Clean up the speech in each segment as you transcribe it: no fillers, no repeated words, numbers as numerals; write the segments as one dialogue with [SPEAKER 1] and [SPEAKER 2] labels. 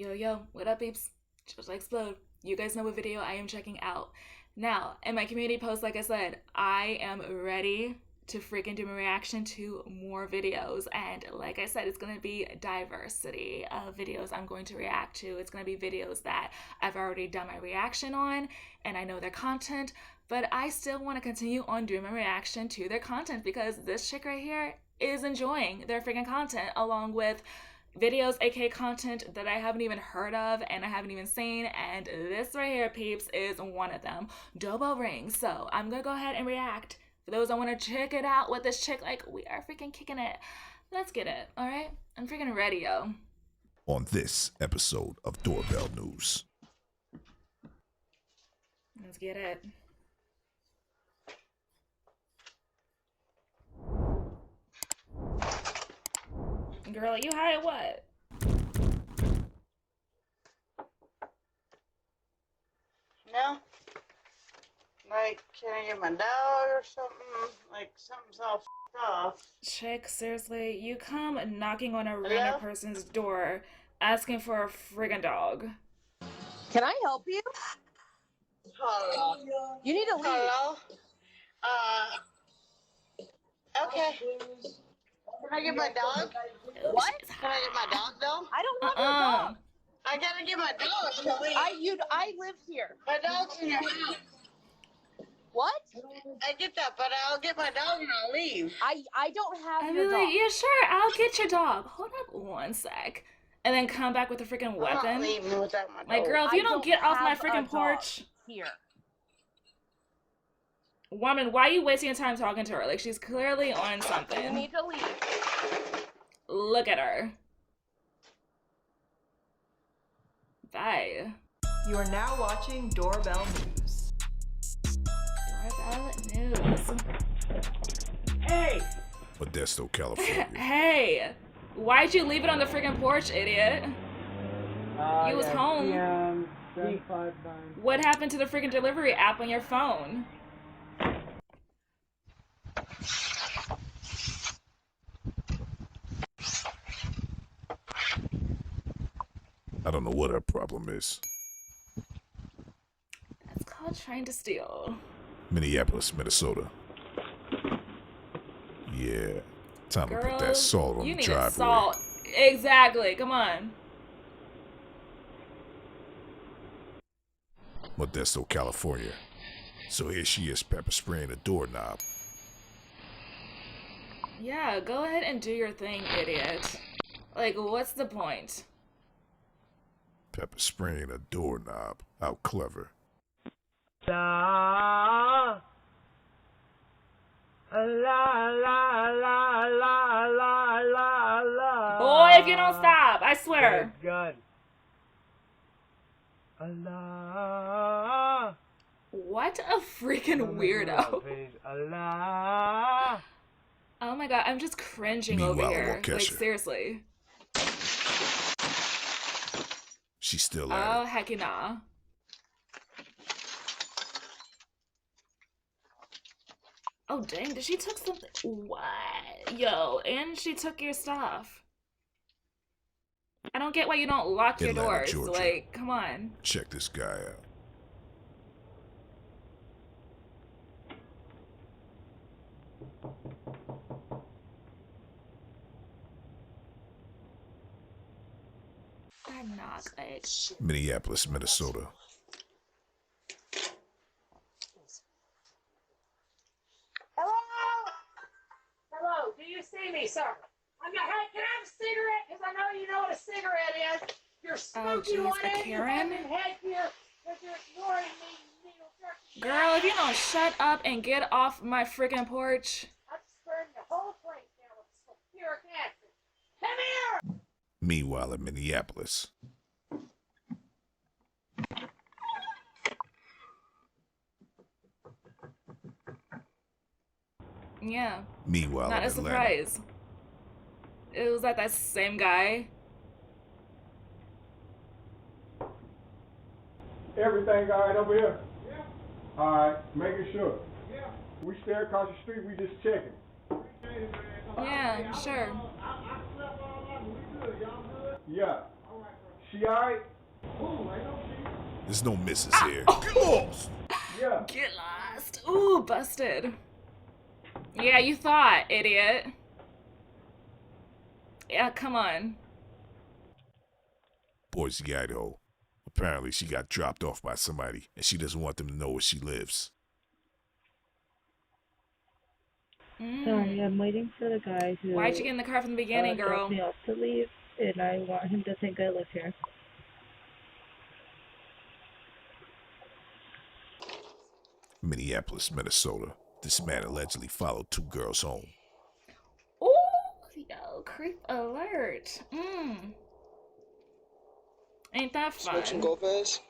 [SPEAKER 1] Yo, what up, peeps? Just I-XPLODE. You guys know what video I am checking out. Now, in my community post, like I said, I am ready to freaking do my reaction to more videos. And like I said, it's going to be a diversity of videos I'm going to react to. It's going to be videos that I've already done my reaction on, and I know their content, but I still want to continue on doing my reaction to their content because this chick right here is enjoying their freaking content along with videos, aka content that I haven't even heard of and I haven't even seen, and this right here, peeps, is one of them. Doorbell rings. So I'm gonna go ahead and react. For those that want to check it out with this chick, like, we are freaking kicking it. Let's get it, alright? I'm freaking ready, yo.
[SPEAKER 2] On this episode of Doorbell News.
[SPEAKER 1] Let's get it. Girl, you high or what?
[SPEAKER 3] No? Like, can I get my dog or something? Like, something's all f***ed off.
[SPEAKER 1] Chick, seriously, you come knocking on a
[SPEAKER 3] Hello?
[SPEAKER 1] random person's door asking for a friggin' dog.
[SPEAKER 4] Can I help you?
[SPEAKER 3] Hello?
[SPEAKER 4] You need to leave.
[SPEAKER 3] Hello? Okay. Can I get my dog?
[SPEAKER 4] What?
[SPEAKER 3] Can I get my dog, though?
[SPEAKER 4] I don't have your dog.
[SPEAKER 3] I gotta get my dog.
[SPEAKER 4] I live here.
[SPEAKER 3] My dog's in your house.
[SPEAKER 4] What?
[SPEAKER 3] I get that, but I'll get my dog and I'll leave.
[SPEAKER 4] I don't have
[SPEAKER 1] I'd be
[SPEAKER 4] your
[SPEAKER 1] like,
[SPEAKER 4] dog.
[SPEAKER 1] yeah, sure, I'll get your dog. Hold up one sec. And then come back with a freaking
[SPEAKER 3] I'm not
[SPEAKER 1] weapon.
[SPEAKER 3] leaving without my dog.
[SPEAKER 1] Like, girl, if you don't get off my freaking porch.
[SPEAKER 4] Here.
[SPEAKER 1] Woman, why are you wasting your time talking to her? Like, she's clearly on
[SPEAKER 4] You
[SPEAKER 1] something.
[SPEAKER 4] need to leave.
[SPEAKER 1] Look at her. Bye.
[SPEAKER 5] You are now watching Doorbell News.
[SPEAKER 1] Doorbell News.
[SPEAKER 5] Hey!
[SPEAKER 2] Modesto, California.
[SPEAKER 1] Hey! Why'd you leave it on the freaking porch, idiot? You was home.
[SPEAKER 6] PM 759.
[SPEAKER 1] What happened to the freaking delivery app on your phone?
[SPEAKER 2] I don't know what her problem is.
[SPEAKER 1] That's called trying to steal.
[SPEAKER 2] Minneapolis, Minnesota. Yeah. Time to put that
[SPEAKER 1] Girl,
[SPEAKER 2] salt on
[SPEAKER 1] you
[SPEAKER 2] the
[SPEAKER 1] need
[SPEAKER 2] driveway.
[SPEAKER 1] salt. Exactly. Come on.
[SPEAKER 2] Modesto, California. So here she is pepper spraying a doorknob.
[SPEAKER 1] Yeah, go ahead and do your thing, idiot. Like, what's the point?
[SPEAKER 2] Pepper spraying a doorknob. How clever.
[SPEAKER 6] La la la la la la la la.
[SPEAKER 1] Boy, if you don't stop, I swear.
[SPEAKER 6] Good. Allah.
[SPEAKER 1] What a freaking weirdo.
[SPEAKER 6] Allah.
[SPEAKER 1] Oh my god, I'm just cringing over
[SPEAKER 2] Meanwhile, I
[SPEAKER 1] here.
[SPEAKER 2] won't catch
[SPEAKER 1] Like,
[SPEAKER 2] her.
[SPEAKER 1] seriously.
[SPEAKER 2] She's still
[SPEAKER 1] Oh,
[SPEAKER 2] at it.
[SPEAKER 1] hecky nah. Oh, dang, did she took something? What? Yo, and she took your stuff. I don't get why you don't lock your
[SPEAKER 2] Atlanta,
[SPEAKER 1] doors.
[SPEAKER 2] Georgia.
[SPEAKER 1] Like, come on.
[SPEAKER 2] Check this guy out.
[SPEAKER 1] I'm not, like...
[SPEAKER 2] Minneapolis, Minnesota.
[SPEAKER 7] Hello? Hello, do you see me, sir? I'm your hey, can I have a cigarette? Because I know you know what a cigarette is. You're smoky
[SPEAKER 1] jeez,
[SPEAKER 7] one
[SPEAKER 1] a
[SPEAKER 7] and you
[SPEAKER 1] Karen?
[SPEAKER 7] have headgear because you're ignoring me, you needle jerky.
[SPEAKER 1] Girl, if you don't shut up and get off my freaking porch.
[SPEAKER 7] I'm spurting the whole place down with sulfuric acid. Come here!
[SPEAKER 2] Meanwhile, in Minneapolis.
[SPEAKER 1] Yeah,
[SPEAKER 2] Meanwhile,
[SPEAKER 1] not
[SPEAKER 2] in
[SPEAKER 1] a
[SPEAKER 2] Atlanta.
[SPEAKER 1] surprise. It was like that same guy.
[SPEAKER 8] Everything all right over here? Yeah. All right, making sure. Yeah. We stay across the street, we just checking.
[SPEAKER 1] Yeah, sure.
[SPEAKER 8] Yeah. She alright? Oh, I know she.
[SPEAKER 2] There's no misses here. Get lost!
[SPEAKER 8] Yeah.
[SPEAKER 1] Get lost. Ooh, busted. Yeah, you thought, idiot. Yeah, come on.
[SPEAKER 2] Boise, Idaho. Apparently, she got dropped off by somebody, and she doesn't want them to know where she lives.
[SPEAKER 9] Sorry, I'm waiting for the guy who
[SPEAKER 1] Why'd you get in the car from the beginning, girl?
[SPEAKER 9] dropped me off to leave, and I want him to think I live here.
[SPEAKER 2] Minneapolis, Minnesota. This man allegedly followed 2 girls home.
[SPEAKER 1] Ooh, yo, creep alert. Ain't that fun?
[SPEAKER 10] Smoke some Gomez?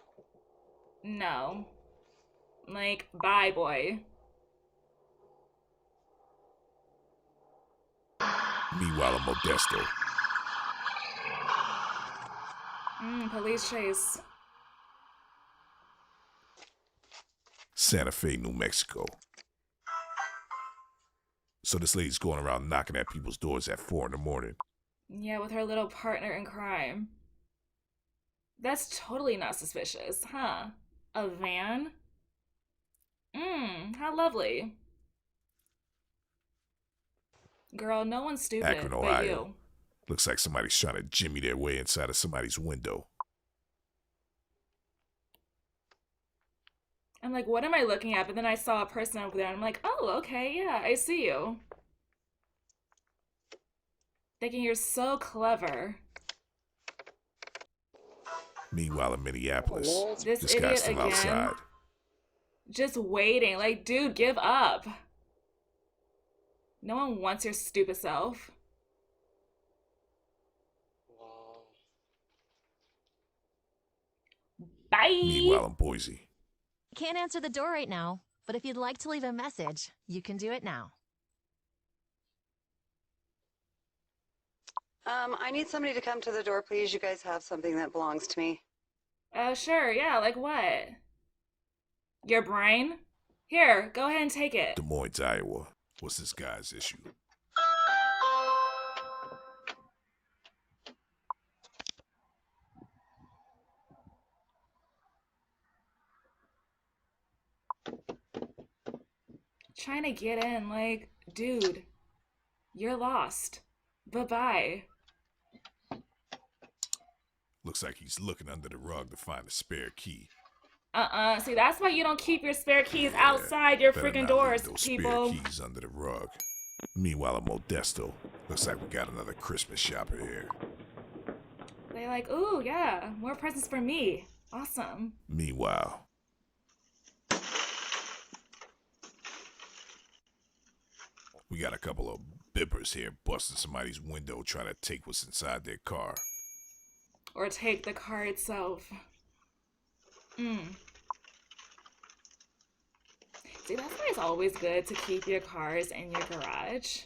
[SPEAKER 1] No. Like, bye, boy.
[SPEAKER 2] Meanwhile, in Modesto.
[SPEAKER 1] Police chase.
[SPEAKER 2] Santa Fe, New Mexico. So this lady's going around knocking at people's doors at 4 in the morning.
[SPEAKER 1] Yeah, with her little partner in crime. That's totally not suspicious, huh? A van? How lovely. Girl, no one's stupid
[SPEAKER 2] Akron,
[SPEAKER 1] but
[SPEAKER 2] Ohio.
[SPEAKER 1] you.
[SPEAKER 2] Looks like somebody's trying to jimmy their way inside of somebody's window.
[SPEAKER 1] I'm like, what am I looking at? But then I saw a person over there and I'm like, oh, okay, yeah, I see you. Thinking you're so clever.
[SPEAKER 2] Meanwhile, in Minneapolis,
[SPEAKER 1] This
[SPEAKER 2] this
[SPEAKER 1] idiot
[SPEAKER 2] guy's still
[SPEAKER 1] again.
[SPEAKER 2] outside.
[SPEAKER 1] Just waiting. Like, dude, give up. No one wants your stupid self.
[SPEAKER 10] Wow.
[SPEAKER 1] Bye.
[SPEAKER 2] Meanwhile, in Boise.
[SPEAKER 11] Can't answer the door right now, but if you'd like to leave a message, you can do it now.
[SPEAKER 12] I need somebody to come to the door, please. You guys have something that belongs to me.
[SPEAKER 1] Sure, yeah, like what? Your brain? Here, go ahead and take it.
[SPEAKER 2] Des Moines, Iowa. What's this guy's issue?
[SPEAKER 1] Trying to get in, like, dude, you're lost. Bye-bye.
[SPEAKER 2] Looks like he's looking under the rug to find a spare key.
[SPEAKER 1] See, that's why you don't keep your spare keys outside your
[SPEAKER 2] Better
[SPEAKER 1] freaking
[SPEAKER 2] not
[SPEAKER 1] doors,
[SPEAKER 2] leave those
[SPEAKER 1] people.
[SPEAKER 2] spare keys under the rug. Meanwhile, in Modesto, looks like we got another Christmas shopper here.
[SPEAKER 1] They like, ooh, yeah, more presents for me. Awesome.
[SPEAKER 2] Meanwhile, we got a couple of bippers here busting somebody's window trying to take what's inside their car.
[SPEAKER 1] Or take the car itself. See, that's why it's always good to keep your cars in your garage.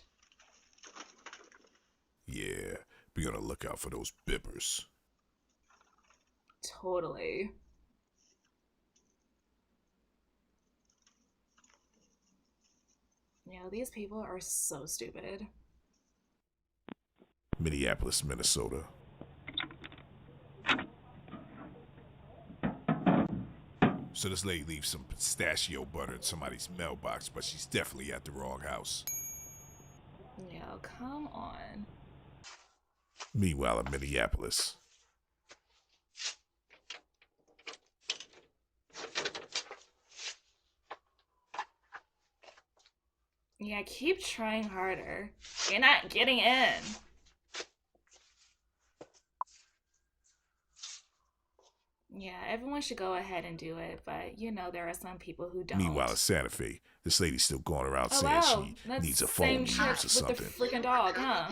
[SPEAKER 2] Yeah, be on the lookout for those bippers.
[SPEAKER 1] Totally. You know, these people are so stupid.
[SPEAKER 2] Minneapolis, Minnesota. So this lady leaves some pistachio butter in somebody's mailbox, but she's definitely at the wrong house.
[SPEAKER 1] Yo, come on.
[SPEAKER 2] Meanwhile, in Minneapolis.
[SPEAKER 1] Yeah, keep trying harder. You're not getting in. Yeah, everyone should go ahead and do it, but you know there are some people who don't.
[SPEAKER 2] Meanwhile, in Santa Fe, this lady's still going around
[SPEAKER 1] Oh,
[SPEAKER 2] saying
[SPEAKER 1] wow.
[SPEAKER 2] she
[SPEAKER 1] That's
[SPEAKER 2] needs a
[SPEAKER 1] same
[SPEAKER 2] phone used
[SPEAKER 1] chick
[SPEAKER 2] or
[SPEAKER 1] with
[SPEAKER 2] something.
[SPEAKER 1] the freaking dog, huh?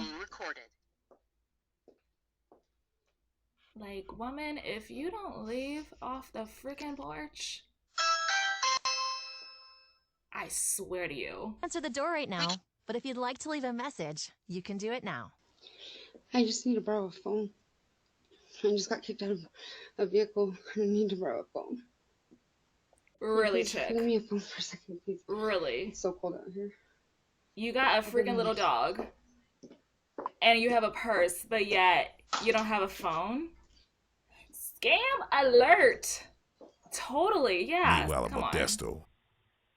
[SPEAKER 1] Like, woman, if you don't leave off the freaking porch, I swear to you.
[SPEAKER 11] Answer the door right now, but if you'd like to leave a message, you can do it now.
[SPEAKER 13] I just need to borrow a phone. I just got kicked out of a vehicle. I need to borrow a phone.
[SPEAKER 1] Really,
[SPEAKER 13] Please,
[SPEAKER 1] chick?
[SPEAKER 13] Give me a phone for a second, please.
[SPEAKER 1] Really?
[SPEAKER 13] It's so cold out here.
[SPEAKER 1] You got a freaking little dog, and you have a purse, but yet you don't have a phone? Scam alert. Totally, yeah.
[SPEAKER 2] Meanwhile,
[SPEAKER 1] Come on.
[SPEAKER 2] Modesto.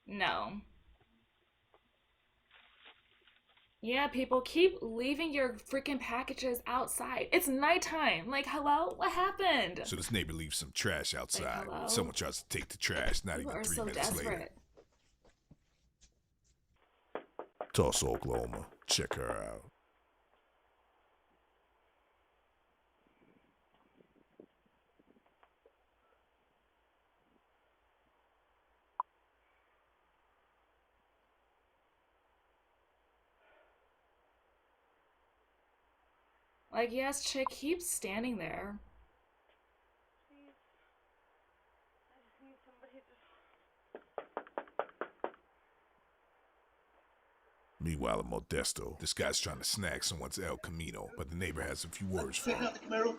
[SPEAKER 1] No. Yeah, people keep leaving your freaking packages outside. It's nighttime. Like, hello? What happened?
[SPEAKER 2] So this neighbor leaves some trash outside.
[SPEAKER 1] hello?
[SPEAKER 2] Someone tries to take the trash, not
[SPEAKER 1] People
[SPEAKER 2] even
[SPEAKER 1] are
[SPEAKER 2] 3
[SPEAKER 1] so
[SPEAKER 2] minutes later.
[SPEAKER 1] desperate.
[SPEAKER 2] Tulsa, Oklahoma. Check her out.
[SPEAKER 1] Like, yes, chick, keep standing there.
[SPEAKER 2] Meanwhile, in Modesto, this guy's trying to snag someone's El Camino, but the neighbor has a few words for him.
[SPEAKER 14] Take out the Camaro.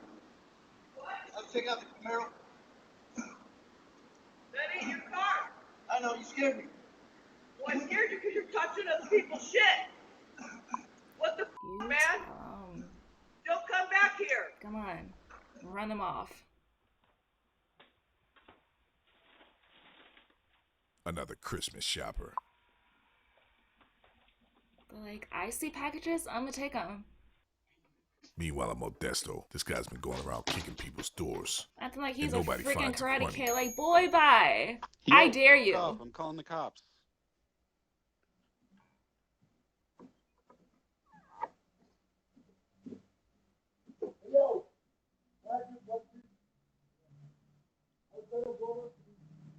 [SPEAKER 14] I'll take out the Camaro.
[SPEAKER 7] That ain't your car.
[SPEAKER 14] I know, you scared me.
[SPEAKER 7] Well, I scared you because you're touching other people's shit. What the f, man? Don't come back here.
[SPEAKER 1] Come on. Run them off.
[SPEAKER 2] Another Christmas shopper.
[SPEAKER 1] They're like, I see packages, I'm gonna take them.
[SPEAKER 2] Meanwhile, in Modesto, this guy's been going around kicking people's doors.
[SPEAKER 1] Acting like he's
[SPEAKER 2] And
[SPEAKER 1] a
[SPEAKER 2] nobody
[SPEAKER 1] freaking
[SPEAKER 2] finds it
[SPEAKER 1] karate
[SPEAKER 2] funny.
[SPEAKER 1] kid. Like, boy, bye.
[SPEAKER 15] Yo,
[SPEAKER 1] I dare you.
[SPEAKER 15] stop. I'm calling the cops.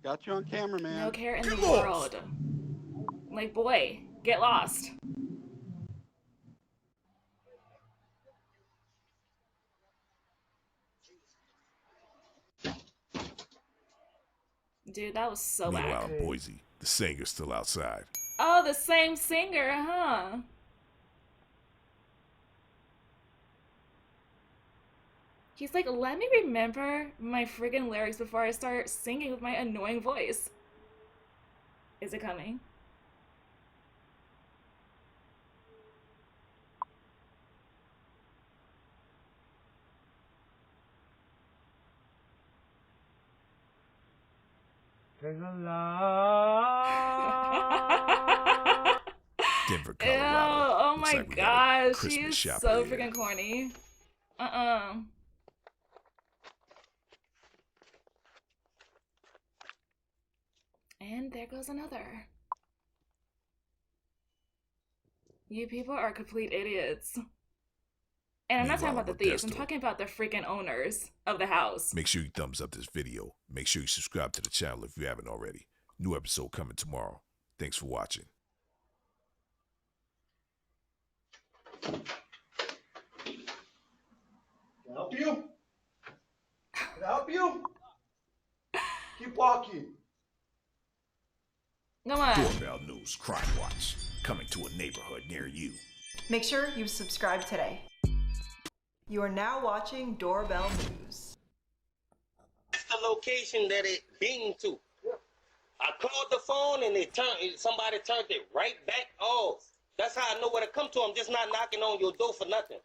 [SPEAKER 15] Got you on camera, man.
[SPEAKER 1] No care in the world. Like, boy, get lost. Dude, that was so
[SPEAKER 2] Meanwhile,
[SPEAKER 1] bad.
[SPEAKER 2] in Boise, the singer's still outside.
[SPEAKER 1] Oh, the same singer, huh? He's like, let me remember my friggin' lyrics before I start singing with my annoying voice. Is it coming?
[SPEAKER 6] There's a lot.
[SPEAKER 2] Denver,
[SPEAKER 1] Ew,
[SPEAKER 2] Colorado.
[SPEAKER 1] oh
[SPEAKER 2] Looks
[SPEAKER 1] my
[SPEAKER 2] like we got a
[SPEAKER 1] gosh,
[SPEAKER 2] Christmas
[SPEAKER 1] she is
[SPEAKER 2] shopper
[SPEAKER 1] so
[SPEAKER 2] here.
[SPEAKER 1] freaking corny. And there goes another. You people are complete idiots. And I'm not talking
[SPEAKER 2] Meanwhile,
[SPEAKER 1] about the thieves, I'm
[SPEAKER 2] Modesto.
[SPEAKER 1] talking about the freaking owners of the house.
[SPEAKER 2] Make sure you thumbs up this video. Make sure you subscribe to the channel if you haven't already. New episode coming tomorrow. Thanks for watching.
[SPEAKER 14] Can I help you? Can I help you? Keep walking.
[SPEAKER 1] Come on.
[SPEAKER 2] Doorbell News Crime Watch. Coming to a neighborhood near you.
[SPEAKER 5] Make sure you subscribe today. You are now watching Doorbell News.
[SPEAKER 16] That's the location that it binged to. I called the phone and somebody turned it right back off. That's how I know where to come to. I'm just not knocking on your door for nothing.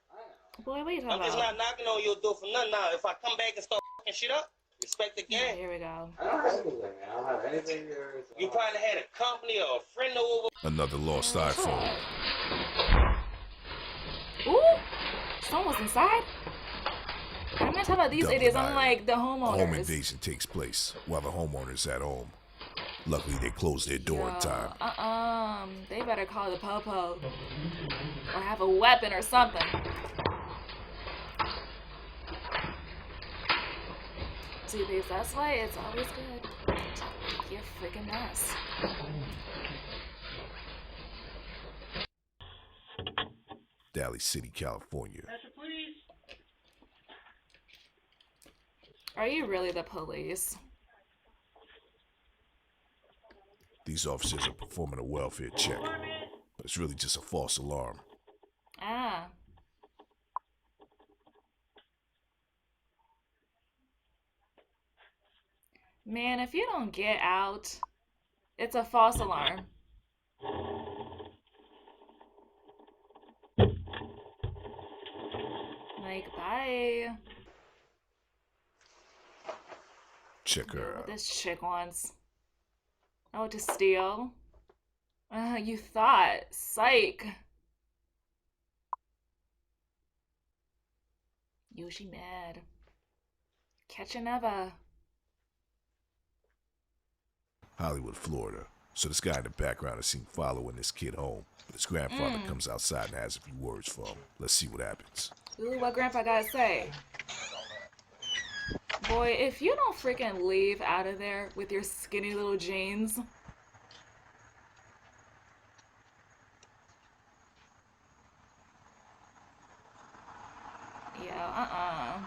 [SPEAKER 1] Boy, what are you talking
[SPEAKER 16] I'm just
[SPEAKER 1] about?
[SPEAKER 16] not knocking on your door for nothing now. If I come back and start fucking shit up, respect the game.
[SPEAKER 1] Here we go.
[SPEAKER 10] I don't have anything, man. I don't have anything here.
[SPEAKER 16] You probably had a company or a friend over.
[SPEAKER 2] Another lost iPhone.
[SPEAKER 1] Ooh! Someone's inside? I'm not talking about these
[SPEAKER 2] Dublin
[SPEAKER 1] idiots, I'm
[SPEAKER 2] Island.
[SPEAKER 1] like the
[SPEAKER 2] A home
[SPEAKER 1] homeowners.
[SPEAKER 2] invasion takes place while the homeowner's at home. Luckily, they closed their door in time.
[SPEAKER 1] They better call the po-po. Or have a weapon or something. See, thieves, that's why it's always good to kick your freaking ass.
[SPEAKER 2] Daly City, California.
[SPEAKER 1] Are you really the police?
[SPEAKER 2] These officers are performing a welfare check, but it's really just a false alarm.
[SPEAKER 1] Ah. Man, if you don't get out, it's a false alarm. Like, bye.
[SPEAKER 2] Check her
[SPEAKER 1] What
[SPEAKER 2] out.
[SPEAKER 1] this chick wants. Oh, to steal? You thought. Psych. Yo, she mad. Catching Eva.
[SPEAKER 2] Hollywood, Florida. So this guy in the background is seen following this kid home. But his grandfather comes outside and has a few words for him. Let's see what happens.
[SPEAKER 1] Ooh, what grandpa gotta say? Boy, if you don't freaking leave out of there with your skinny little jeans. Yeah,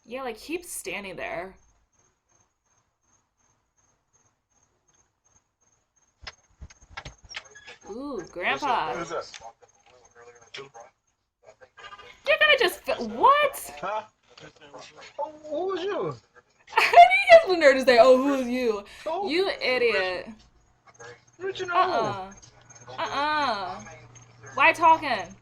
[SPEAKER 1] Yeah, like, keep standing there. Ooh, Grandpa.
[SPEAKER 14] Who's this?
[SPEAKER 1] You're gonna just what?
[SPEAKER 14] Huh? Oh, who was you?
[SPEAKER 1] He has the nerve to say, "Oh, who is you?" You idiot.
[SPEAKER 14] Who'd you know?
[SPEAKER 1] Why talking?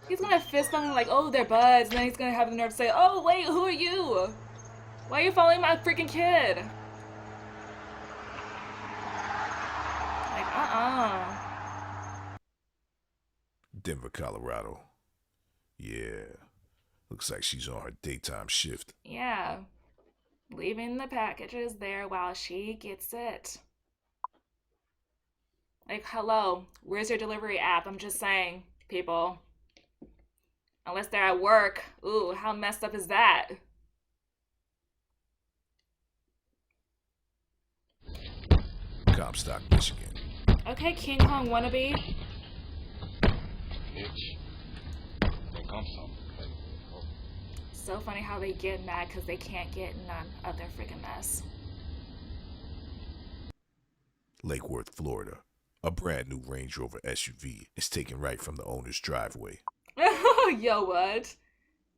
[SPEAKER 1] He's gonna fist something like, "Oh, they're buds," and then he's gonna have the nerve to say, "Oh, wait, who are you? Why are you following my freaking kid?" Like,
[SPEAKER 2] Denver, Colorado. Yeah. Looks like she's on her daytime shift.
[SPEAKER 1] Yeah. Leaving the packages there while she gets it. Like, hello, where's your delivery app? I'm just saying, people. Unless they're at work. Ooh, how messed up is that?
[SPEAKER 2] Comstock, Michigan.
[SPEAKER 1] Okay, King Kong wannabe. So funny how they get mad because they can't get none of their freaking mess.
[SPEAKER 2] Lake Worth, Florida. A brand new Range Rover SUV is taken right from the owner's driveway.
[SPEAKER 1] Yo, what?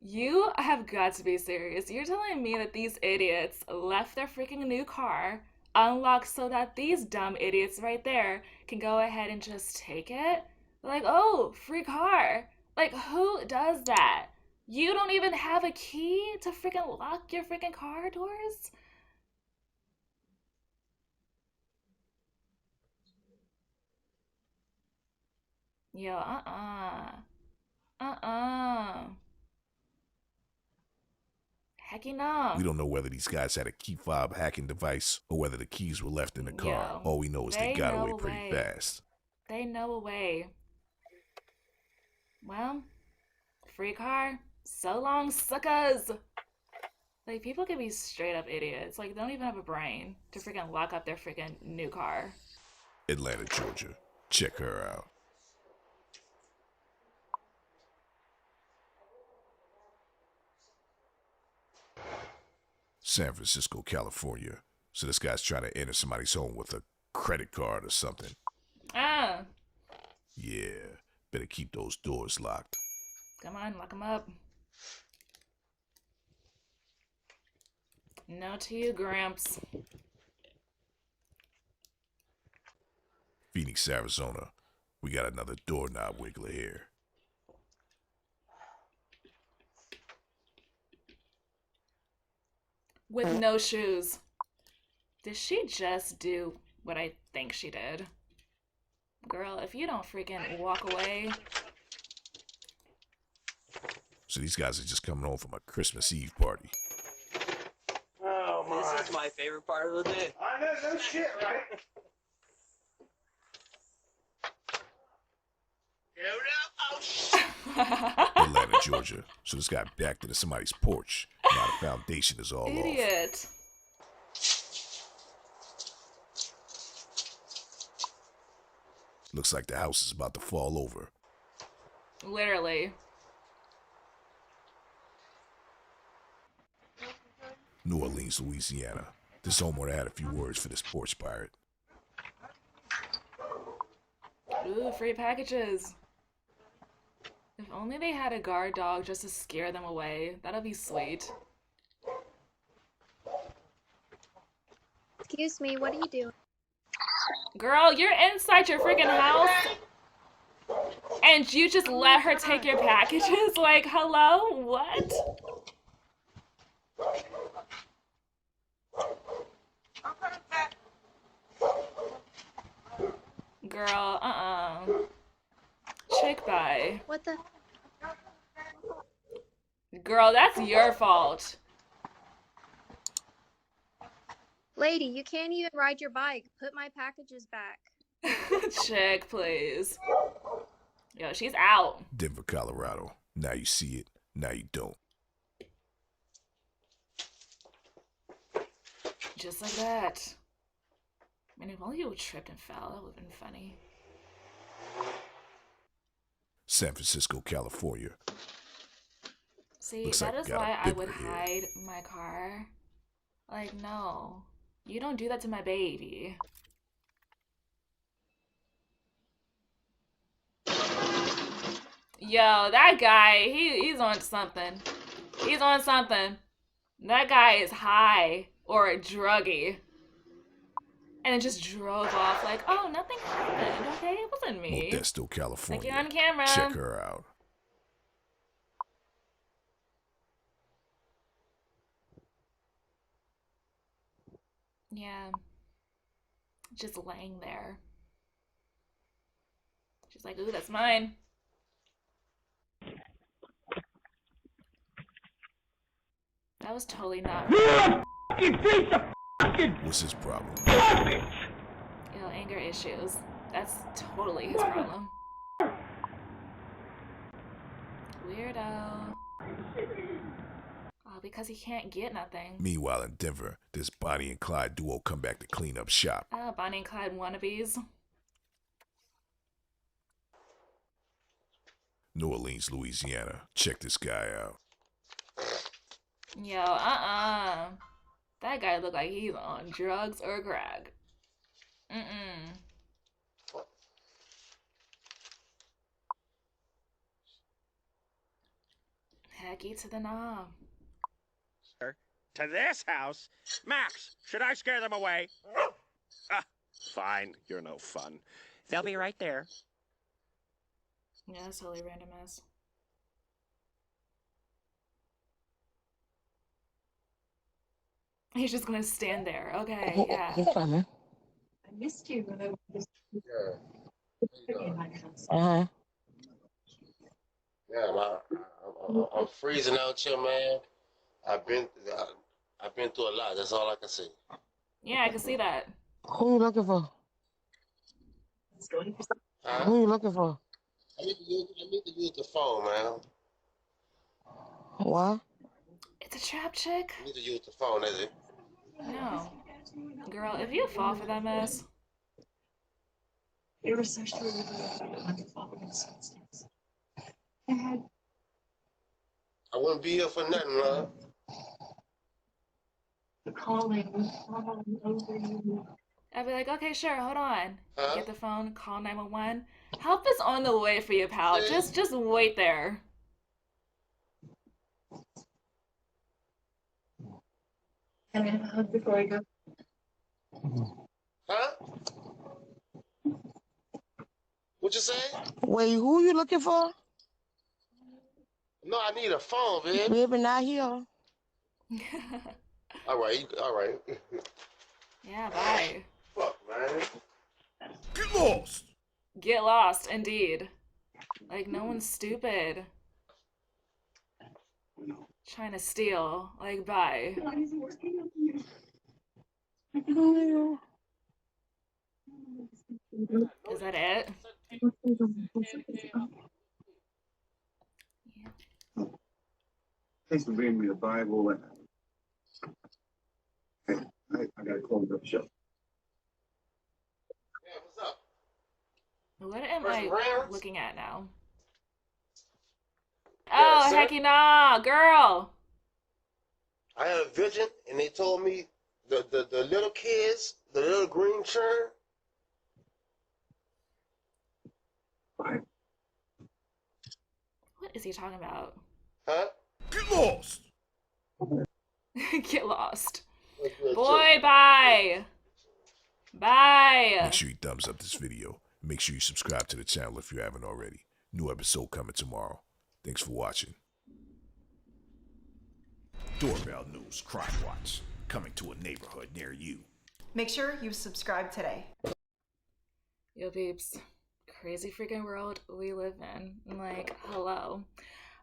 [SPEAKER 1] You have got to be serious. You're telling me that these idiots left their freaking new car unlocked so that these dumb idiots right there can go ahead and just take it? Like, oh, free car. Like, who does that? You don't even have a key to freaking lock your freaking car doors? Yo, Hecky no.
[SPEAKER 2] We don't know whether these guys had a key fob hacking device or whether the keys were left in the car.
[SPEAKER 1] Yo,
[SPEAKER 2] All we know is they got away pretty fast.
[SPEAKER 1] They know a way. Well, free car. So long, suckers. Like, people can be straight up idiots. Like, they don't even have a brain to freaking lock up their freaking new car.
[SPEAKER 2] Atlanta, Georgia. Check her out. San Francisco, California. So this guy's trying to enter somebody's home with a credit card or something. Yeah, better keep those doors locked.
[SPEAKER 1] Come on, lock them up. No to you, Gramps.
[SPEAKER 2] Phoenix, Arizona. We got another doorknob wiggler here.
[SPEAKER 1] With no shoes. Did she just do what I think she did? Girl, if you don't freaking walk away.
[SPEAKER 2] So these guys are just coming home from a Christmas Eve party.
[SPEAKER 14] Oh my.
[SPEAKER 10] This is my favorite part of the day.
[SPEAKER 14] I know, no shit, right?
[SPEAKER 2] Atlanta, Georgia. So this guy backed into somebody's porch. Now the foundation is all off.
[SPEAKER 1] Idiot.
[SPEAKER 2] Looks like the house is about to fall over.
[SPEAKER 1] Literally.
[SPEAKER 2] New Orleans, Louisiana. This homeowner had a few words for this porch pirate.
[SPEAKER 1] Ooh, free packages. If only they had a guard dog just to scare them away. That'd be sweet.
[SPEAKER 17] Excuse me, what are you doing?
[SPEAKER 1] Girl, you're inside your freaking house. And you just let her take your packages? Like, hello? What? Girl, chick bye.
[SPEAKER 4] What the?
[SPEAKER 1] Girl, that's your fault.
[SPEAKER 4] Lady, you can't even ride your bike. Put my packages back.
[SPEAKER 1] Chick, please. Yo, she's out.
[SPEAKER 2] Denver, Colorado. Now you see it, now you don't.
[SPEAKER 1] Just like that. I mean, if only you tripped and fell, that would have been funny.
[SPEAKER 2] San Francisco, California.
[SPEAKER 1] See,
[SPEAKER 2] Looks
[SPEAKER 1] that
[SPEAKER 2] like
[SPEAKER 1] is
[SPEAKER 2] we got a
[SPEAKER 1] why I would
[SPEAKER 2] bipper here.
[SPEAKER 1] hide my car. Like, no. You don't do that to my baby. Yo, that guy, he's on something. He's on something. That guy is high or druggy. And it just drove off like, oh, nothing happened, okay? It wasn't me.
[SPEAKER 2] Modesto, California.
[SPEAKER 1] Like, you're on camera.
[SPEAKER 2] Check her out.
[SPEAKER 1] Yeah. Just laying there. She's like, ooh, that's mine. That was totally not.
[SPEAKER 2] What's his problem?
[SPEAKER 1] Yo, anger issues. That's totally his problem. Weirdo. Oh, because he can't get nothing.
[SPEAKER 2] Meanwhile, in Denver, this Bonnie and Clyde duo come back to clean up shop.
[SPEAKER 1] Oh, Bonnie and Clyde wannabes.
[SPEAKER 2] New Orleans, Louisiana. Check this guy out.
[SPEAKER 1] Yo, that guy look like he's on drugs or crack. Hecky to the knob.
[SPEAKER 17] To this house? Max, should I scare them away? Fine, you're no fun. They'll be right there.
[SPEAKER 1] Yeah, that's totally random ass. He's just gonna stand there. Okay, yeah.
[SPEAKER 18] I missed you when I was in my house.
[SPEAKER 16] Yeah, I'm freezing out here, man. I've been through a lot. That's all I can say.
[SPEAKER 1] Yeah, I can see that.
[SPEAKER 18] Who you looking for?
[SPEAKER 16] Huh?
[SPEAKER 18] Who you looking for?
[SPEAKER 16] I need to use the phone, man.
[SPEAKER 18] What?
[SPEAKER 1] It's a trap chick?
[SPEAKER 16] I need to use the phone, is it?
[SPEAKER 1] No. Girl, if you fall for that mess.
[SPEAKER 18] It was so sure you were wonderful in circumstances.
[SPEAKER 16] I wouldn't be here for nothing, love.
[SPEAKER 18] The calling over you.
[SPEAKER 1] I'd be like, okay, sure, hold on.
[SPEAKER 16] Huh?
[SPEAKER 1] Get the phone, call 911. Help is on the way for you, pal. Just wait there.
[SPEAKER 18] Can I have a hug before I go?
[SPEAKER 16] Huh? What you say?
[SPEAKER 18] Wait, who you looking for?
[SPEAKER 16] No, I need a phone, babe.
[SPEAKER 18] Baby, not here.
[SPEAKER 16] All right, all right.
[SPEAKER 1] Yeah, bye.
[SPEAKER 16] Fuck, man.
[SPEAKER 2] Get lost!
[SPEAKER 1] Get lost, indeed. Like, no one's stupid. Trying to steal. Like, bye. Is that it?
[SPEAKER 8] Thanks for bringing me the Bible. And I gotta close up shop.
[SPEAKER 16] Yeah, what's up?
[SPEAKER 1] What am
[SPEAKER 16] First
[SPEAKER 1] I
[SPEAKER 16] rounds?
[SPEAKER 1] looking at now?
[SPEAKER 16] Yeah,
[SPEAKER 1] Oh,
[SPEAKER 16] sir.
[SPEAKER 1] hecky nah, girl.
[SPEAKER 16] I had a vision, and they told me the little kids, the little green churn.
[SPEAKER 1] What is he talking about?
[SPEAKER 16] Huh?
[SPEAKER 2] Get lost!
[SPEAKER 1] Get lost. Boy, bye. Bye.
[SPEAKER 2] Make sure you thumbs up this video. Make sure you subscribe to the channel if you haven't already. New episode coming tomorrow. Thanks for watching. Doorbell News Crime Watch, coming to a neighborhood near you.
[SPEAKER 5] Make sure you subscribe today.
[SPEAKER 1] Yo, peeps. Crazy freaking world we live in. Like, hello.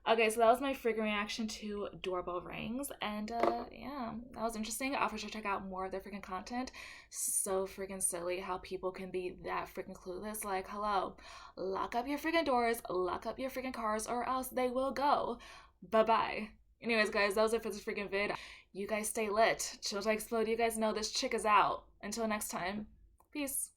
[SPEAKER 1] Okay, so that was my freaking reaction to Doorbell Rings, and yeah, that was interesting. I'll for sure check out more of their freaking content. So freaking silly how people can be that freaking clueless. Like, hello, lock up your freaking doors, lock up your freaking cars, or else they will go. Bye-bye. Anyways, guys, that was it for this freaking vid. You guys stay lit. Chill to Explode. You guys know this chick is out. Until next time, peace.